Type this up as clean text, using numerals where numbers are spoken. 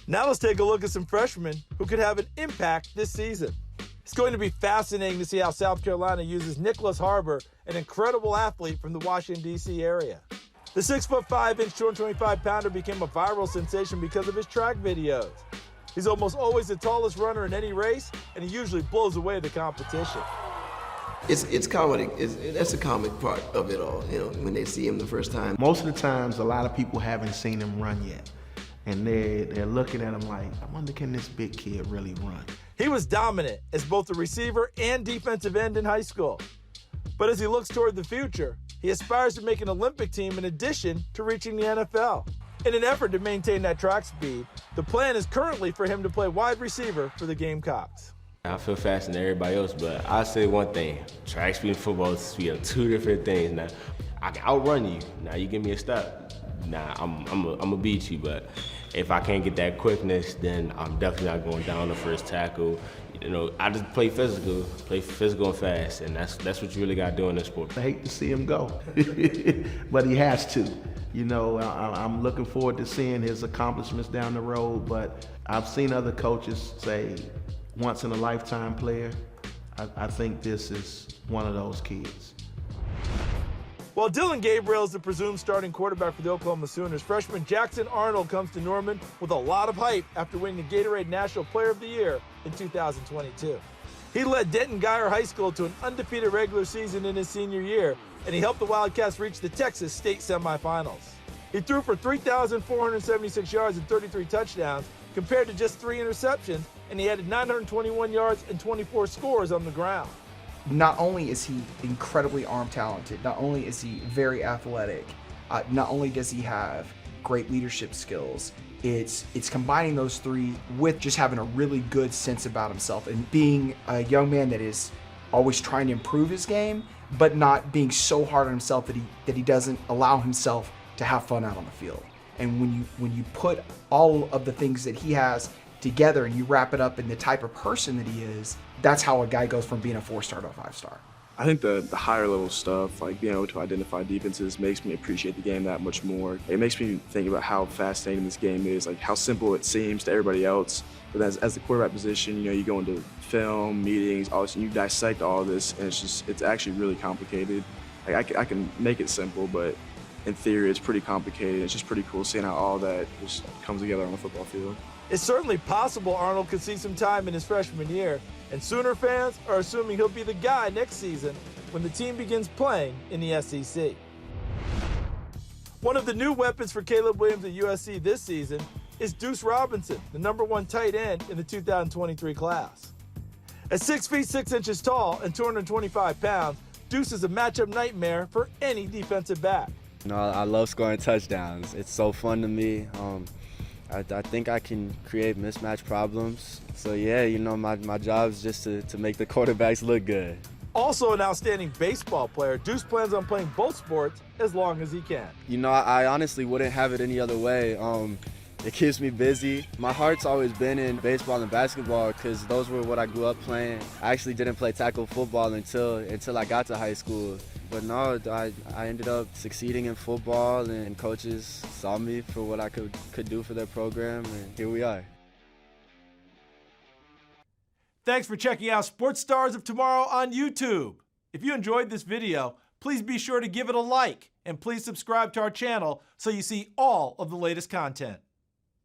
Now let's take a look at some freshmen who could have an impact this season. It's going to be fascinating to see how South Carolina uses Nyckoles Harbor, an incredible athlete from the Washington, D.C. area. The 6'5", 225-pounder became a viral sensation because of his track videos. He's almost always the tallest runner in any race, and he usually blows away the competition. It's comedy. That's a comic part of it all, you know, when they see him the first time. Most of the times, a lot of people haven't seen him run yet. And they're looking at him like, I wonder, can this big kid really run? He was dominant as both a receiver and defensive end in high school. But as he looks toward the future, he aspires to make an Olympic team in addition to reaching the NFL. In an effort to maintain that track speed, the plan is currently for him to play wide receiver for the Gamecocks. I feel faster than everybody else, but I say one thing: track speed and football speed are two different things. Now, I can outrun you. Now you give me a step. Nah, I'm gonna beat you. But if I can't get that quickness, then I'm definitely not going down the first tackle. You know, I just play physical and fast, and that's what you really got to do in this sport. I hate to see him go, but he has to. You know, I'm looking forward to seeing his accomplishments down the road, but I've seen other coaches say, once in a lifetime player. I think this is one of those kids. While Dillon Gabriel is the presumed starting quarterback for the Oklahoma Sooners, freshman Jackson Arnold comes to Norman with a lot of hype after winning the Gatorade National Player of the Year in 2022. He led Denton Guyer High School to an undefeated regular season in his senior year, and he helped the Wildcats reach the Texas State semifinals. He threw for 3,476 yards and 33 touchdowns compared to just 3 interceptions, and he added 921 yards and 24 scores on the ground. Not only is he incredibly arm talented, not only is he very athletic, not only does he have great leadership skills, it's combining those three with just having a really good sense about himself and being a young man that is always trying to improve his game, but not being so hard on himself that he doesn't allow himself to have fun out on the field. And when you put all of the things that he has together and you wrap it up in the type of person that he is, that's how a guy goes from being a 4-star to a 5-star. I think the higher level stuff, like being able to identify defenses, makes me appreciate the game that much more. It makes me think about how fascinating this game is, like how simple it seems to everybody else. But as the quarterback position, you know, you go into film, meetings, all this, and you dissect all this, and it's actually really complicated. Like I can make it simple, but in theory, it's pretty complicated. It's just pretty cool seeing how all that just comes together on the football field. It's certainly possible Arnold could see some time in his freshman year, and Sooner fans are assuming he'll be the guy next season when the team begins playing in the SEC. One of the new weapons for Caleb Williams at USC this season is Duce Robinson, the #1 tight end in the 2023 class. At 6 feet 6 inches tall and 225 pounds, Duce is a matchup nightmare for any defensive back. You know, I love scoring touchdowns. It's so fun to me. I think I can create mismatch problems. So yeah, you know, my job is just to make the quarterbacks look good. Also an outstanding baseball player, Duce plans on playing both sports as long as he can. You know, I honestly wouldn't have it any other way. It keeps me busy. My heart's always been in baseball and basketball because those were what I grew up playing. I actually didn't play tackle football until I got to high school. But no, I ended up succeeding in football, and coaches saw me for what I could do for their program, and here we are. Thanks for checking out Sports Stars of Tomorrow on YouTube. If you enjoyed this video, please be sure to give it a like, and please subscribe to our channel so you see all of the latest content.